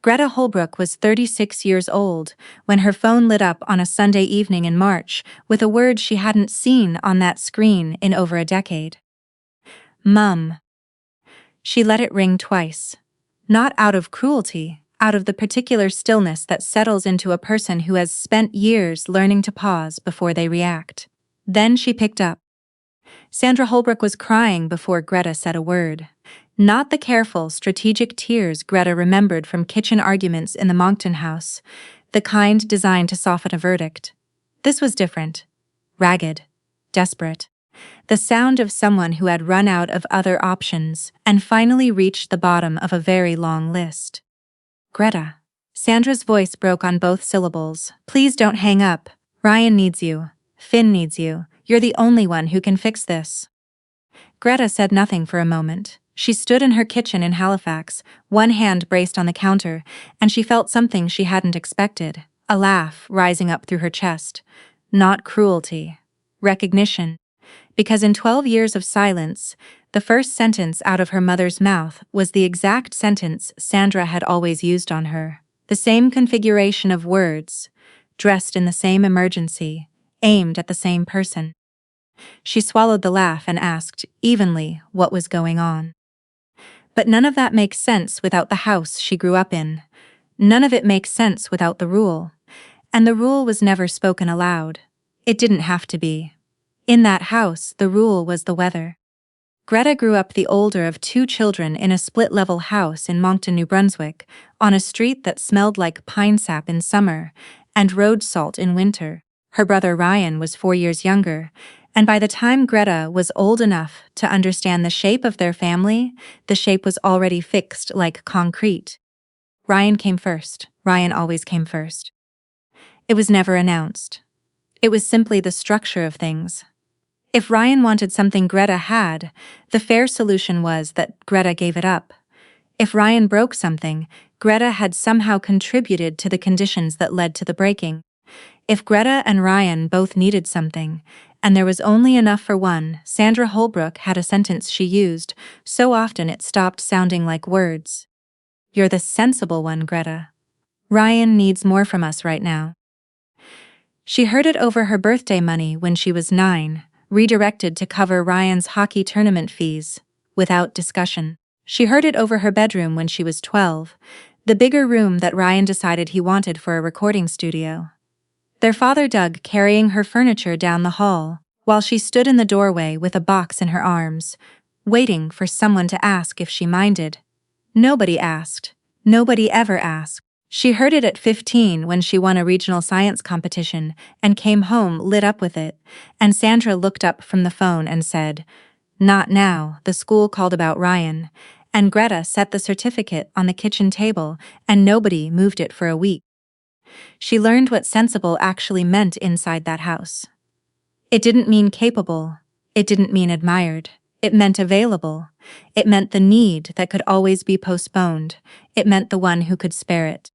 Greta Holbrook was 36 years old when her phone lit up on a Sunday evening in March with a word she hadn't seen on that screen in over a decade. Mum. She let it ring twice. Not out of cruelty, out of the particular stillness that settles into a person who has spent years learning to pause before they react. Then she picked up. Sandra Holbrook was crying before Greta said a word. Not the careful, strategic tears Greta remembered from kitchen arguments in the Monkton house, the kind designed to soften a verdict. This was different. Ragged. Desperate. The sound of someone who had run out of other options and finally reached the bottom of a very long list. Greta. Sandra's voice broke on both syllables. Please don't hang up. Ryan needs you. Finn needs you. You're the only one who can fix this. Greta said nothing for a moment. She stood in her kitchen in Halifax, one hand braced on the counter, and she felt something she hadn't expected, a laugh rising up through her chest. Not cruelty. Recognition. Because in 12 years of silence, the first sentence out of her mother's mouth was the exact sentence Sandra had always used on her. The same configuration of words, dressed in the same emergency, aimed at the same person. She swallowed the laugh and asked, evenly, what was going on. But none of that makes sense without the house she grew up in. None of it makes sense without the rule. And the rule was never spoken aloud. It didn't have to be. In that house, the rule was the weather. Greta grew up the older of two children in a split-level house in Moncton, New Brunswick, on a street that smelled like pine sap in summer and road salt in winter. Her brother Ryan was 4 years younger, and by the time Greta was old enough to understand the shape of their family, the shape was already fixed like concrete. Ryan came first. Ryan always came first. It was never announced. It was simply the structure of things. If Ryan wanted something Greta had, the fair solution was that Greta gave it up. If Ryan broke something, Greta had somehow contributed to the conditions that led to the breaking. If Greta and Ryan both needed something, and there was only enough for one, Sandra Holbrook had a sentence she used so often it stopped sounding like words. You're the sensible one, Greta. Ryan needs more from us right now. She heard it over her birthday money when she was 9, redirected to cover Ryan's hockey tournament fees, without discussion. She heard it over her bedroom when she was 12, the bigger room that Ryan decided he wanted for a recording studio. Their father Doug carrying her furniture down the hall, while she stood in the doorway with a box in her arms, waiting for someone to ask if she minded. Nobody asked. Nobody ever asked. She heard it at 15 when she won a regional science competition and came home lit up with it, and Sandra looked up from the phone and said, "Not now," the school called about Ryan, and Greta set the certificate on the kitchen table and nobody moved it for a week. She learned what sensible actually meant inside that house. It didn't mean capable. It didn't mean admired. It meant available. It meant the need that could always be postponed. It meant the one who could spare it.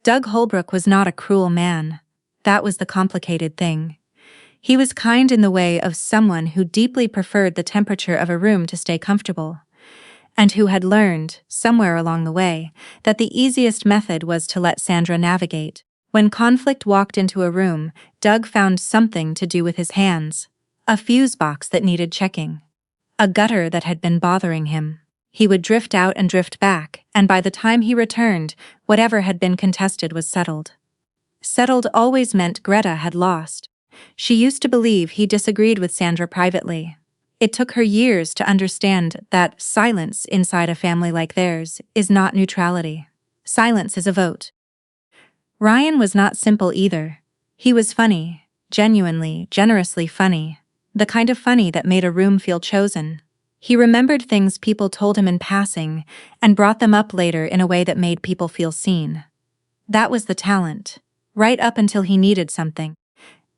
Doug Holbrook was not a cruel man. That was the complicated thing. He was kind in the way of someone who deeply preferred the temperature of a room to stay comfortable, and who had learned, somewhere along the way, that the easiest method was to let Sandra navigate. When conflict walked into a room, Doug found something to do with his hands. A fuse box that needed checking. A gutter that had been bothering him. He would drift out and drift back, and by the time he returned, whatever had been contested was settled. Settled always meant Greta had lost. She used to believe he disagreed with Sandra privately. It took her years to understand that silence inside a family like theirs is not neutrality. Silence is a vote. Ryan was not simple either. He was funny, genuinely, generously funny, the kind of funny that made a room feel chosen. He remembered things people told him in passing and brought them up later in a way that made people feel seen. That was the talent, right up until he needed something.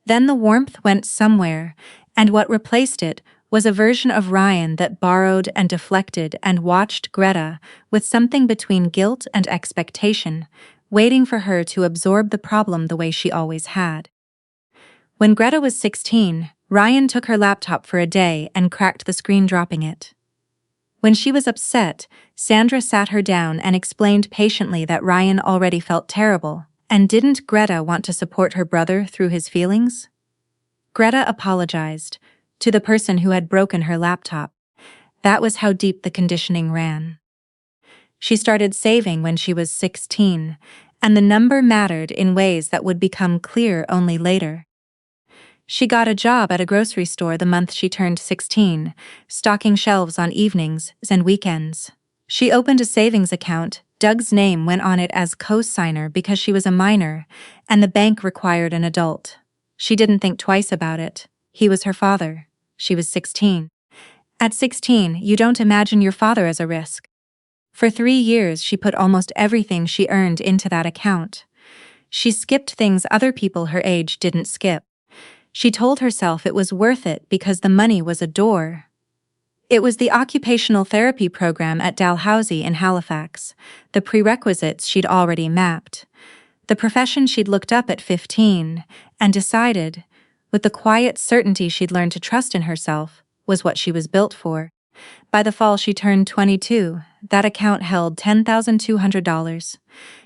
Then the warmth went somewhere, and what replaced it was a version of Ryan that borrowed and deflected and watched Greta with something between guilt and expectation, waiting for her to absorb the problem the way she always had. When Greta was 16, Ryan took her laptop for a day and cracked the screen, dropping it. When she was upset, Sandra sat her down and explained patiently that Ryan already felt terrible, and didn't Greta want to support her brother through his feelings? Greta apologized to the person who had broken her laptop. That was how deep the conditioning ran. She started saving when she was 16, and the number mattered in ways that would become clear only later. She got a job at a grocery store the month she turned 16, stocking shelves on evenings and weekends. She opened a savings account. Doug's name went on it as co-signer because she was a minor, and the bank required an adult. She didn't think twice about it. He was her father. She was 16. At 16, you don't imagine your father as a risk. For 3 years, she put almost everything she earned into that account. She skipped things other people her age didn't skip. She told herself it was worth it because the money was a door. It was the occupational therapy program at Dalhousie in Halifax, the prerequisites she'd already mapped, the profession she'd looked up at 15, and decided, with the quiet certainty she'd learned to trust in herself, was what she was built for. By the fall she turned 22, that account held $10,200.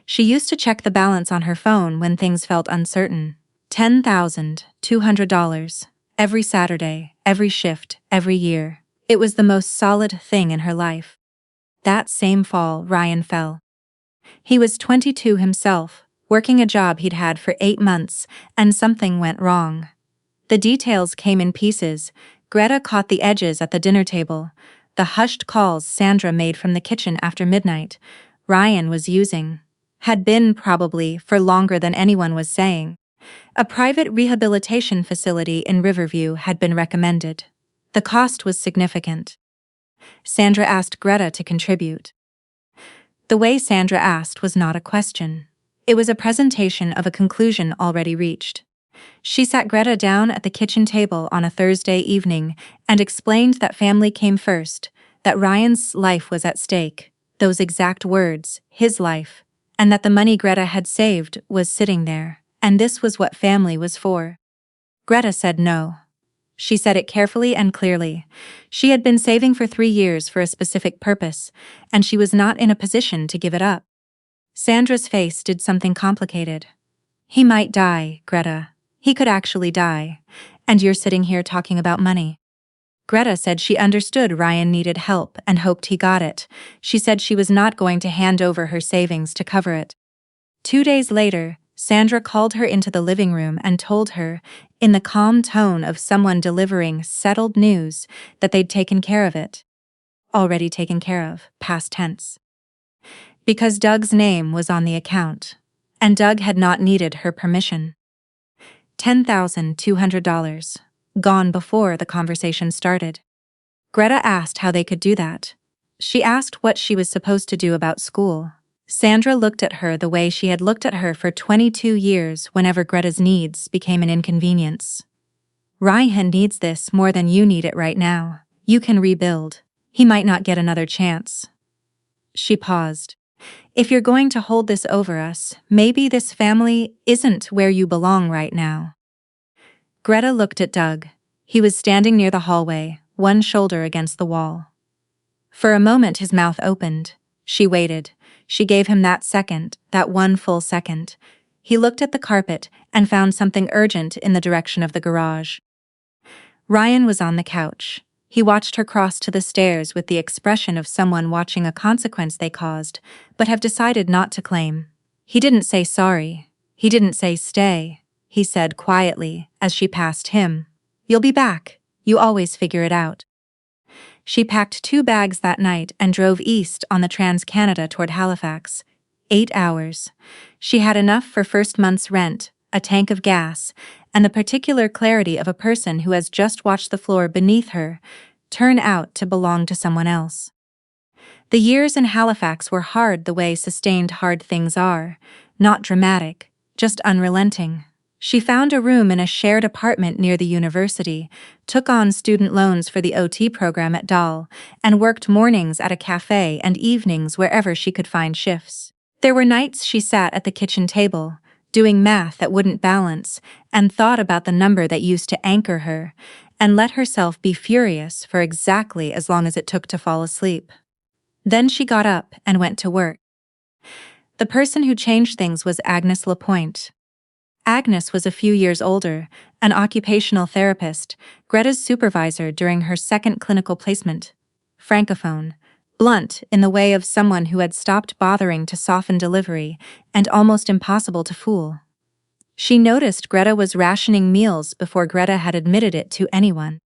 She used to check the balance on her phone when things felt uncertain. $10,200. Every Saturday, every shift, every year. It was the most solid thing in her life. That same fall, Ryan fell. He was 22 himself, working a job he'd had for 8 months, and something went wrong. The details came in pieces. Greta caught the edges at the dinner table. The hushed calls Sandra made from the kitchen after midnight. Ryan was using. Had been, probably, for longer than anyone was saying. A private rehabilitation facility in Riverview had been recommended. The cost was significant. Sandra asked Greta to contribute. The way Sandra asked was not a question. It was a presentation of a conclusion already reached. She sat Greta down at the kitchen table on a Thursday evening and explained that family came first, that Ryan's life was at stake, those exact words, his life, and that the money Greta had saved was sitting there, and this was what family was for. Greta said no. She said it carefully and clearly. She had been saving for 3 years for a specific purpose, and she was not in a position to give it up. Sandra's face did something complicated. He might die, Greta. He could actually die. And you're sitting here talking about money. Greta said she understood Ryan needed help and hoped he got it. She said she was not going to hand over her savings to cover it. 2 days later, Sandra called her into the living room and told her, in the calm tone of someone delivering settled news, that they'd taken care of it. Already taken care of, past tense. Because Doug's name was on the account, and Doug had not needed her permission. $10,200. Gone before the conversation started. Greta asked how they could do that. She asked what she was supposed to do about school. Sandra looked at her the way she had looked at her for 22 years whenever Greta's needs became an inconvenience. Ryan needs this more than you need it right now. You can rebuild. He might not get another chance. She paused. If you're going to hold this over us, maybe this family isn't where you belong right now. Greta looked at Doug. He was standing near the hallway, one shoulder against the wall. For a moment his mouth opened. She waited. She gave him that second, that one full second. He looked at the carpet and found something urgent in the direction of the garage. Ryan was on the couch. He watched her cross to the stairs with the expression of someone watching a consequence they caused, but have decided not to claim. He didn't say sorry. He didn't say stay. He said quietly, as she passed him, "You'll be back. You always figure it out." She packed 2 bags that night and drove east on the Trans-Canada toward Halifax. 8 hours. She had enough for first month's rent, a tank of gas, and the particular clarity of a person who has just watched the floor beneath her turn out to belong to someone else. The years in Halifax were hard the way sustained hard things are, not dramatic, just unrelenting. She found a room in a shared apartment near the university, took on student loans for the OT program at Dahl, and worked mornings at a cafe and evenings wherever she could find shifts. There were nights she sat at the kitchen table, doing math that wouldn't balance, and thought about the number that used to anchor her, and let herself be furious for exactly as long as it took to fall asleep. Then she got up and went to work. The person who changed things was Agnes Lapointe. Agnes was a few years older, an occupational therapist, Greta's supervisor during her second clinical placement. Francophone, blunt in the way of someone who had stopped bothering to soften delivery, and almost impossible to fool. She noticed Greta was rationing meals before Greta had admitted it to anyone.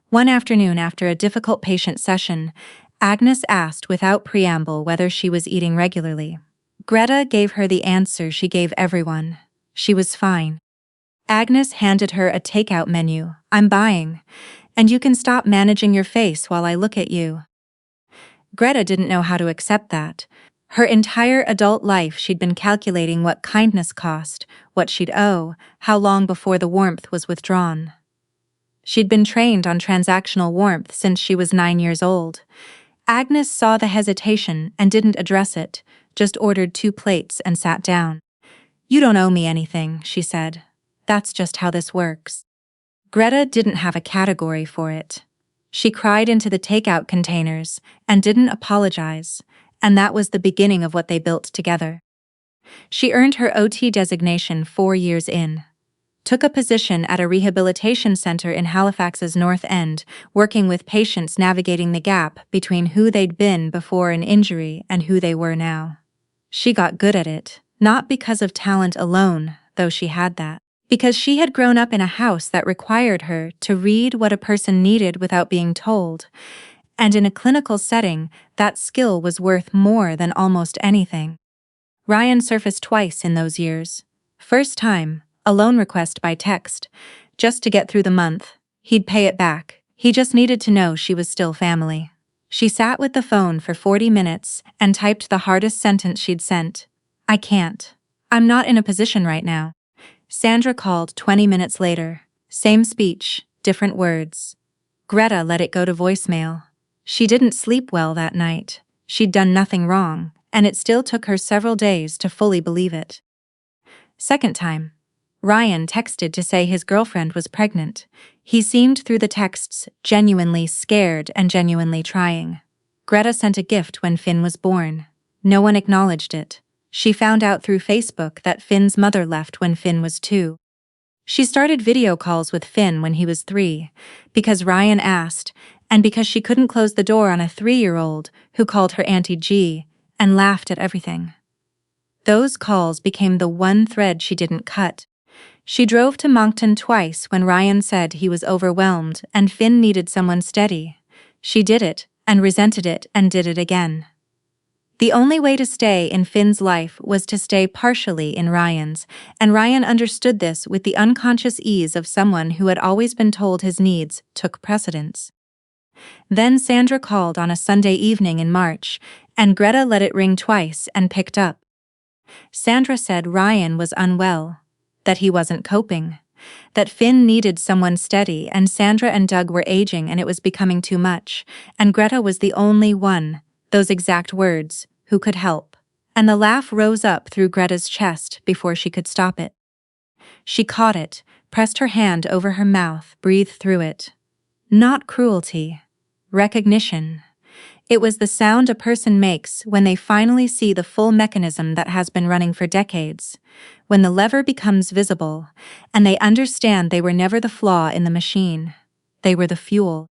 One afternoon after a difficult patient session, Agnes asked without preamble whether she was eating regularly. Greta gave her the answer she gave everyone. She was fine. Agnes handed her a takeout menu. "I'm buying. And you can stop managing your face while I look at you." Greta didn't know how to accept that. Her entire adult life she'd been calculating what kindness cost, what she'd owe, how long before the warmth was withdrawn. She'd been trained on transactional warmth since she was 9 years old. Agnes saw the hesitation and didn't address it, just ordered 2 plates and sat down. "You don't owe me anything," she said. "That's just how this works." Greta didn't have a category for it. She cried into the takeout containers and didn't apologize, and that was the beginning of what they built together. She earned her OT designation 4 years in. Took a position at a rehabilitation center in Halifax's North End, working with patients navigating the gap between who they'd been before an injury and who they were now. She got good at it, not because of talent alone, though she had that, because she had grown up in a house that required her to read what a person needed without being told, and in a clinical setting, that skill was worth more than almost anything. Ryan surfaced twice in those years. First time, a loan request by text, just to get through the month. He'd pay it back. He just needed to know she was still family. She sat with the phone for 40 minutes and typed the hardest sentence she'd sent. "I can't. I'm not in a position right now." Sandra called 20 minutes later. Same speech, different words. Greta let it go to voicemail. She didn't sleep well that night. She'd done nothing wrong, and it still took her several days to fully believe it. Second time, Ryan texted to say his girlfriend was pregnant. He seemed through the texts genuinely scared and genuinely trying. Greta sent a gift when Finn was born. No one acknowledged it. She found out through Facebook that Finn's mother left when Finn was 2. She started video calls with Finn when he was 3, because Ryan asked, and because she couldn't close the door on a 3-year-old who called her Auntie G and laughed at everything. Those calls became the one thread she didn't cut. She drove to Moncton twice when Ryan said he was overwhelmed and Finn needed someone steady. She did it, and resented it, and did it again. The only way to stay in Finn's life was to stay partially in Ryan's, and Ryan understood this with the unconscious ease of someone who had always been told his needs took precedence. Then Sandra called on a Sunday evening in March, and Greta let it ring twice and picked up. Sandra said Ryan was unwell, that he wasn't coping, that Finn needed someone steady, and Sandra and Doug were aging and it was becoming too much, and Greta was the only one, those exact words, who could help. And the laugh rose up through Greta's chest before she could stop it. She caught it, pressed her hand over her mouth, breathed through it. Not cruelty. Recognition. It was the sound a person makes when they finally see the full mechanism that has been running for decades, when the lever becomes visible, and they understand they were never the flaw in the machine. They were the fuel.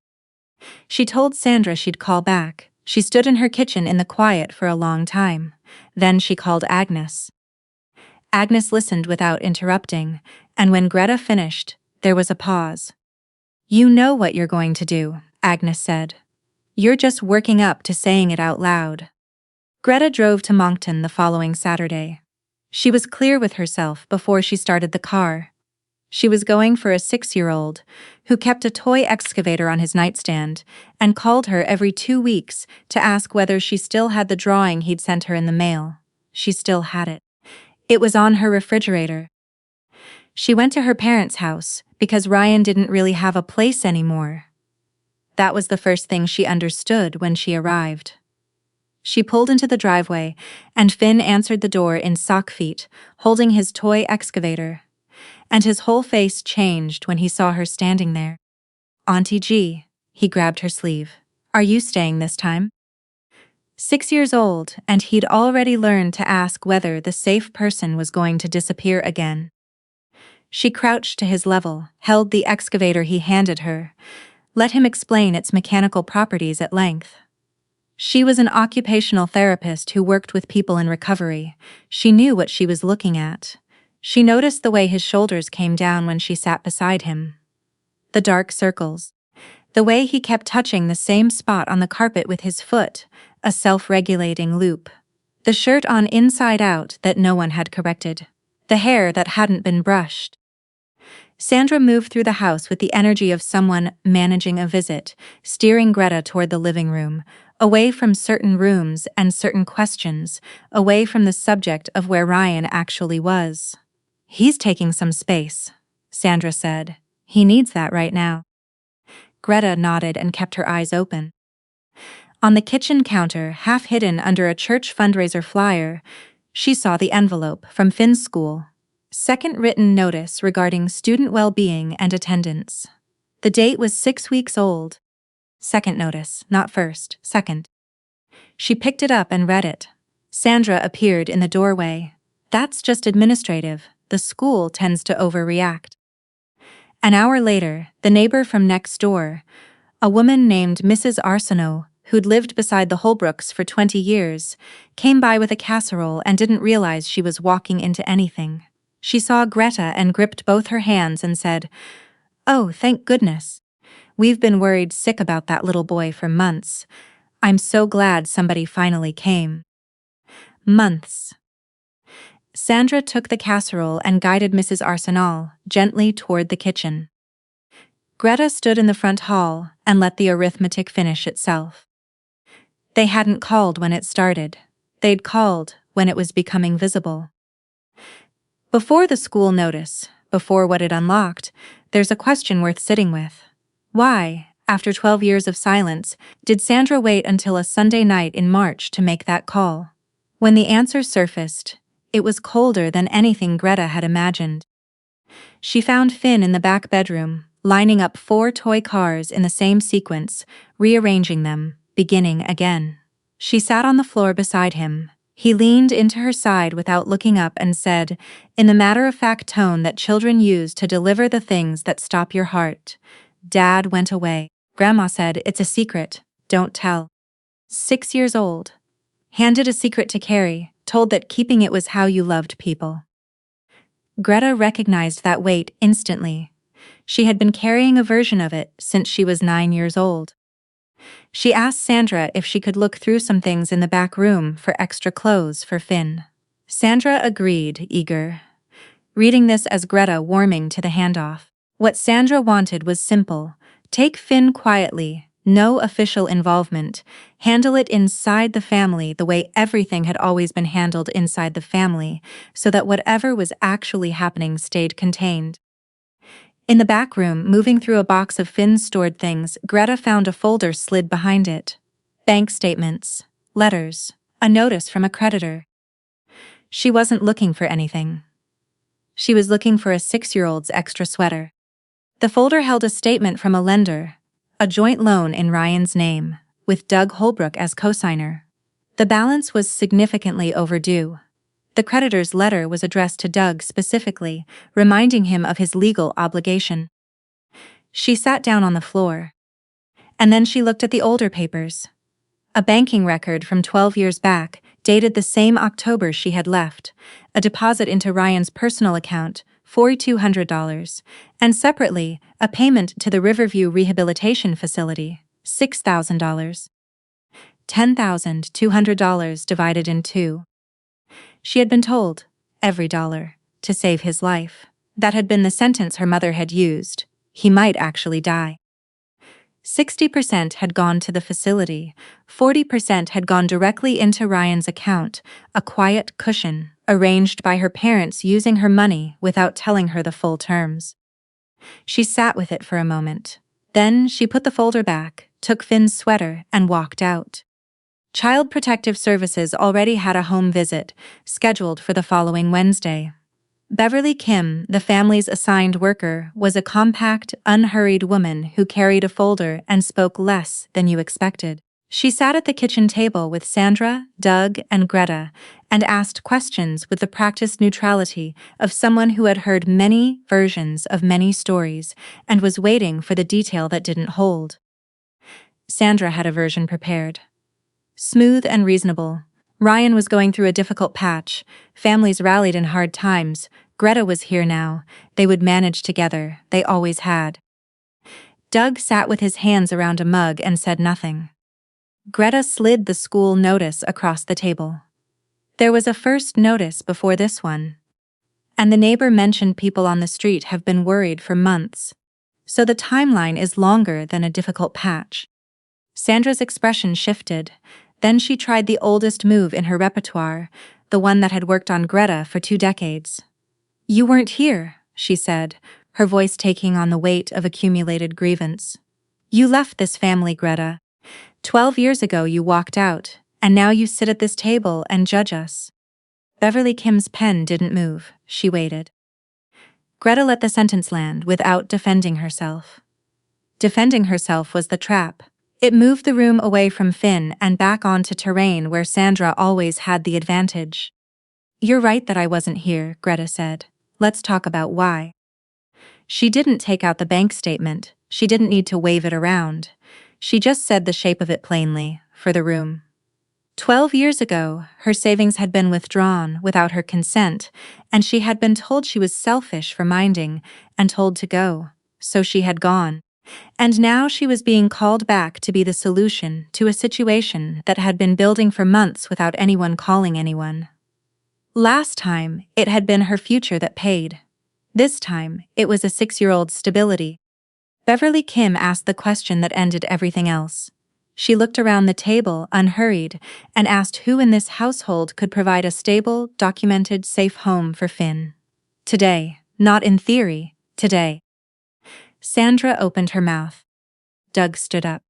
She told Sandra she'd call back. She stood in her kitchen in the quiet for a long time. Then she called Agnes. Agnes listened without interrupting, and when Greta finished, there was a pause. "You know what you're going to do," Agnes said. "You're just working up to saying it out loud." Greta drove to Moncton the following Saturday. She was clear with herself before she started the car. She was going for a 6-year-old who kept a toy excavator on his nightstand and called her every 2 weeks to ask whether she still had the drawing he'd sent her in the mail. She still had it. It was on her refrigerator. She went to her parents' house because Ryan didn't really have a place anymore. That was the first thing she understood when she arrived. She pulled into the driveway, and Finn answered the door in sock feet, holding his toy excavator. And his whole face changed when he saw her standing there. Auntie G. He grabbed her sleeve. Are you staying this time? 6 years old, and he'd already learned to ask whether the safe person was going to disappear again. She crouched to his level, held the excavator he handed her, let him explain its mechanical properties at length. She was an occupational therapist who worked with people in recovery. She knew what she was looking at. She noticed the way his shoulders came down when she sat beside him. The dark circles. The way he kept touching the same spot on the carpet with his foot, a self-regulating loop. The shirt on inside out that no one had corrected. The hair that hadn't been brushed. Sandra moved through the house with the energy of someone managing a visit, steering Greta toward the living room, away from certain rooms and certain questions, away from the subject of where Ryan actually was. He's taking some space, Sandra said. He needs that right now. Greta nodded and kept her eyes open. On the kitchen counter, half hidden under a church fundraiser flyer, she saw the envelope from Finn's school. Second written notice regarding student well-being and attendance. The date was 6 weeks old. Second notice, not first, second. She picked it up and read it. Sandra appeared in the doorway. That's just administrative. The school tends to overreact. An hour later, the neighbor from next door, a woman named Mrs. Arsenault, who'd lived beside the Holbrooks for 20 years, came by with a casserole and didn't realize she was walking into anything. She saw Greta and gripped both her hands and said, "Oh, thank goodness. We've been worried sick about that little boy for months. I'm so glad somebody finally came." Months. Sandra took the casserole and guided Mrs. Arsenault gently toward the kitchen. Greta stood in the front hall and let the arithmetic finish itself. They hadn't called when it started. They'd called when it was becoming visible. Before the school notice, before what it unlocked, there's a question worth sitting with. Why, after 12 years of silence, did Sandra wait until a Sunday night in March to make that call? When the answer surfaced, it was colder than anything Greta had imagined. She found Finn in the back bedroom, lining up 4 toy cars in the same sequence, rearranging them, beginning again. She sat on the floor beside him. He leaned into her side without looking up and said, in the matter-of-fact tone that children use to deliver the things that stop your heart, "Dad went away. Grandma said, it's a secret, don't tell." 6 years old. Handed a secret to Carrie, told that keeping it was how you loved people. Greta recognized that weight instantly. She had been carrying a version of it since she was 9 years old. She asked Sandra if she could look through some things in the back room for extra clothes for Finn. Sandra agreed, eager, reading this as Greta warming to the handoff. What Sandra wanted was simple. Take Finn quietly, no official involvement, handle it inside the family the way everything had always been handled inside the family, so that whatever was actually happening stayed contained. In the back room, moving through a box of Finn's stored things, Greta found a folder slid behind it. Bank statements, letters, a notice from a creditor. She wasn't looking for anything. She was looking for a 6-year-old's extra sweater. The folder held a statement from a lender, a joint loan in Ryan's name, with Doug Holbrook as co-signer. The balance was significantly overdue. The creditor's letter was addressed to Doug specifically, reminding him of his legal obligation. She sat down on the floor. And then she looked at the older papers. A banking record from 12 years back, dated the same October she had left, a deposit into Ryan's personal account, $4,200, and separately, a payment to the Riverview Rehabilitation Facility, $6,000. $10,200 divided in 2. She had been told, every dollar, to save his life. That had been the sentence her mother had used. He might actually die. 60% had gone to the facility, 40% had gone directly into Ryan's account, a quiet cushion, arranged by her parents using her money without telling her the full terms. She sat with it for a moment. Then she put the folder back, took Finn's sweater, and walked out. Child Protective Services already had a home visit, scheduled for the following Wednesday. Beverly Kim, the family's assigned worker, was a compact, unhurried woman who carried a folder and spoke less than you expected. She sat at the kitchen table with Sandra, Doug, and Greta, and asked questions with the practiced neutrality of someone who had heard many versions of many stories and was waiting for the detail that didn't hold. Sandra had a version prepared. Smooth and reasonable. Ryan was going through a difficult patch. Families rallied in hard times. Greta was here now. They would manage together. They always had. Doug sat with his hands around a mug and said nothing. Greta slid the school notice across the table. There was a first notice before this one. And the neighbor mentioned people on the street have been worried for months. So the timeline is longer than a difficult patch. Sandra's expression shifted. Then she tried the oldest move in her repertoire, the one that had worked on Greta for 2 decades. "You weren't here," she said, her voice taking on the weight of accumulated grievance. "You left this family, Greta. 12 years ago you walked out, and now you sit at this table and judge us." Beverly Kim's pen didn't move. She waited. Greta let the sentence land without defending herself. Defending herself was the trap. It moved the room away from Finn and back onto terrain where Sandra always had the advantage. "You're right that I wasn't here," Greta said. "Let's talk about why." She didn't take out the bank statement. She didn't need to wave it around. She just said the shape of it plainly, for the room. 12 years ago, her savings had been withdrawn without her consent, and she had been told she was selfish for minding, and told to go. So she had gone. And now she was being called back to be the solution to a situation that had been building for months without anyone calling anyone. Last time, it had been her future that paid. This time, it was a 6-year-old's stability. Beverly Kim asked the question that ended everything else. She looked around the table, unhurried, and asked who in this household could provide a stable, documented, safe home for Finn. Today, not in theory, today. Sandra opened her mouth. Doug stood up.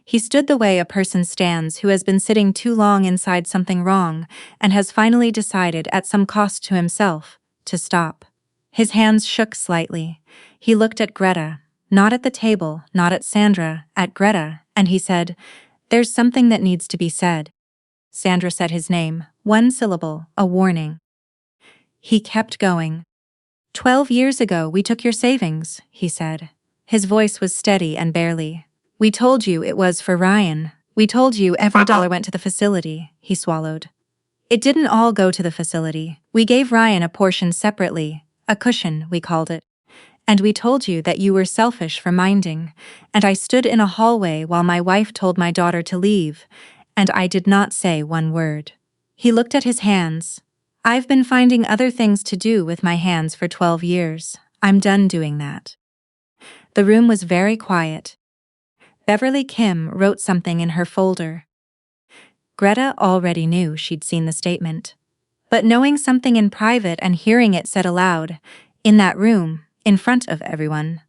He stood the way a person stands who has been sitting too long inside something wrong and has finally decided at some cost to himself to stop. His hands shook slightly. He looked at Greta, not at the table, not at Sandra, at Greta, and he said, "There's something that needs to be said." Sandra said his name, 1 syllable, a warning. He kept going. 12 years ago we took your savings," he said. His voice was steady and barely. "We told you it was for Ryan. We told you every dollar went to the facility," he swallowed. "It didn't all go to the facility. We gave Ryan a portion separately, a cushion, we called it. And we told you that you were selfish for minding, and I stood in a hallway while my wife told my daughter to leave, and I did not say one word." He looked at his hands. "I've been finding other things to do with my hands for 12 years. I'm done doing that." The room was very quiet. Beverly Kim wrote something in her folder. Greta already knew she'd seen the statement. But knowing something in private and hearing it said aloud, in that room, in front of everyone,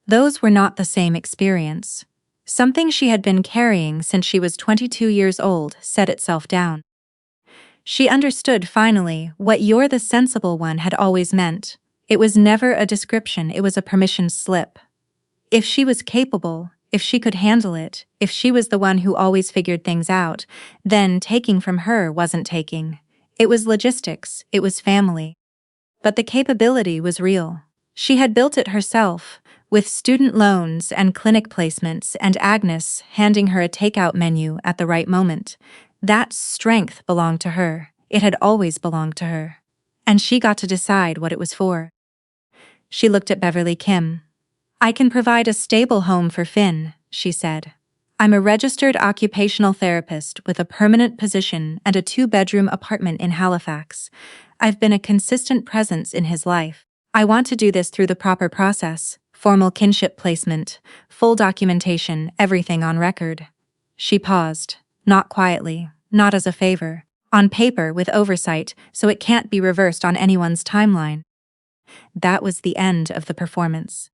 those were not the same experience. Something she had been carrying since she was 22 years old set itself down. She understood finally what "you're the sensible one" had always meant. It was never a description, it was a permission slip. If she was capable, if she could handle it, if she was the one who always figured things out, then taking from her wasn't taking. It was logistics, it was family. But the capability was real. She had built it herself, with student loans and clinic placements and Agnes handing her a takeout menu at the right moment. That strength belonged to her. It had always belonged to her. And she got to decide what it was for. She looked at Beverly Kim. "I can provide a stable home for Finn," she said. "I'm a registered occupational therapist with a permanent position and a 2-bedroom apartment in Halifax. I've been a consistent presence in his life. I want to do this through the proper process, formal kinship placement, full documentation, everything on record." She paused, not quietly, not as a favor, on paper with oversight so it can't be reversed on anyone's timeline. That was the end of the performance.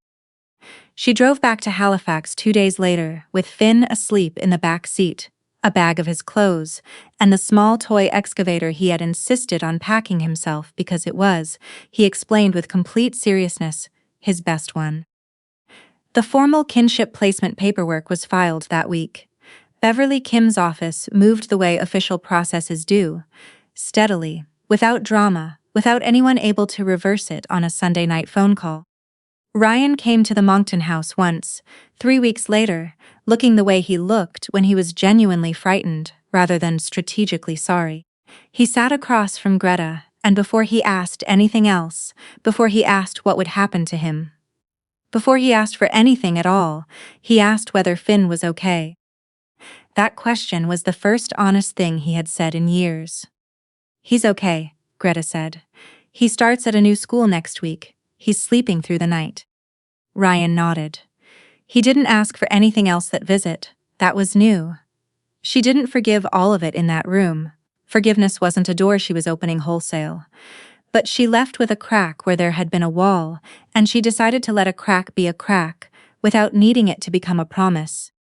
She drove back to Halifax 2 days later, with Finn asleep in the back seat, a bag of his clothes, and the small toy excavator he had insisted on packing himself because it was, he explained with complete seriousness, his best one. The formal kinship placement paperwork was filed that week. Beverly Kim's office moved the way official processes do, steadily, without drama, without anyone able to reverse it on a Sunday night phone call. Ryan came to the Moncton house once, 3 weeks later, looking the way he looked when he was genuinely frightened, rather than strategically sorry. He sat across from Greta, and before he asked anything else, before he asked what would happen to him, before he asked for anything at all, he asked whether Finn was okay. That question was the first honest thing he had said in years. "He's okay," Greta said. "He starts at a new school next week. He's sleeping through the night." Ryan nodded. He didn't ask for anything else that visit. That was new. She didn't forgive all of it in that room. Forgiveness wasn't a door she was opening wholesale. But she left with a crack where there had been a wall, and she decided to let a crack be a crack, without needing it to become a promise.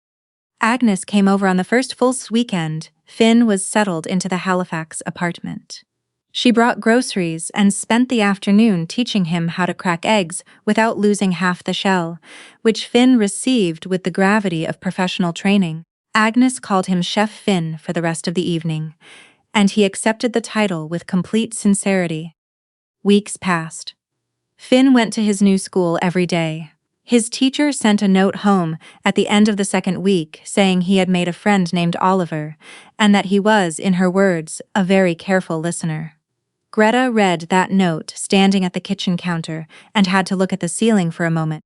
Agnes came over on the first full weekend. Finn was settled into the Halifax apartment. She brought groceries and spent the afternoon teaching him how to crack eggs without losing half the shell, which Finn received with the gravity of professional training. Agnes called him Chef Finn for the rest of the evening, and he accepted the title with complete sincerity. Weeks passed. Finn went to his new school every day. His teacher sent a note home at the end of the second week saying he had made a friend named Oliver, and that he was, in her words, a very careful listener. Greta read that note standing at the kitchen counter and had to look at the ceiling for a moment.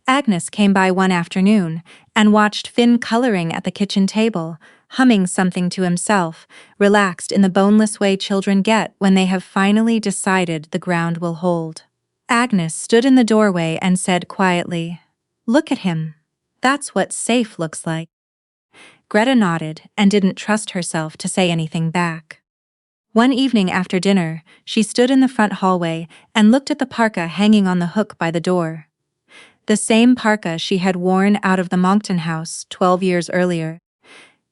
Agnes came by one afternoon and watched Finn coloring at the kitchen table, humming something to himself, relaxed in the boneless way children get when they have finally decided the ground will hold. Agnes stood in the doorway and said quietly, "Look at him. That's what safe looks like." Greta nodded and didn't trust herself to say anything back. One evening after dinner, she stood in the front hallway and looked at the parka hanging on the hook by the door. The same parka she had worn out of the Moncton house 12 years earlier.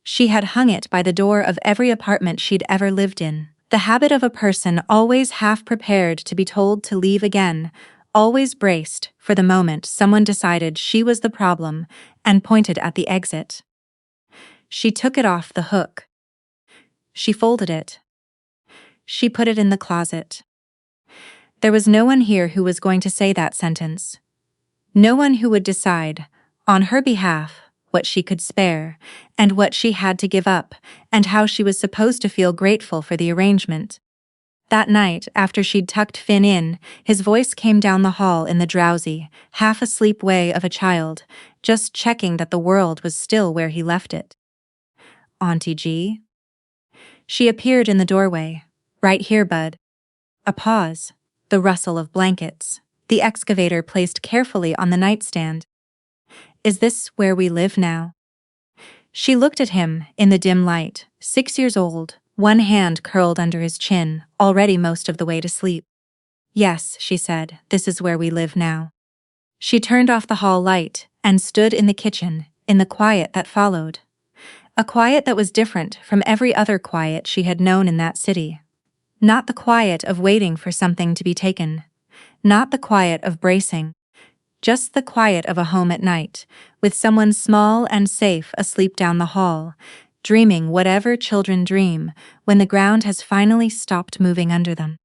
She had hung it by the door of every apartment she'd ever lived in. The habit of a person always half prepared to be told to leave again, always braced for the moment someone decided she was the problem and pointed at the exit. She took it off the hook. She folded it. She put it in the closet. There was no one here who was going to say that sentence. No one who would decide, on her behalf, what she could spare, and what she had to give up, and how she was supposed to feel grateful for the arrangement. That night, after she'd tucked Finn in, his voice came down the hall in the drowsy, half-asleep way of a child, just checking that the world was still where he left it. "Auntie G?" She appeared in the doorway. "Right here, bud." A pause, the rustle of blankets, the excavator placed carefully on the nightstand. "Is this where we live now?" She looked at him in the dim light, 6 years old, one hand curled under his chin, already most of the way to sleep. "Yes," she said, "this is where we live now." She turned off the hall light and stood in the kitchen, in the quiet that followed. A quiet that was different from every other quiet she had known in that city. Not the quiet of waiting for something to be taken. Not the quiet of bracing. Just the quiet of a home at night, with someone small and safe asleep down the hall, dreaming whatever children dream when the ground has finally stopped moving under them.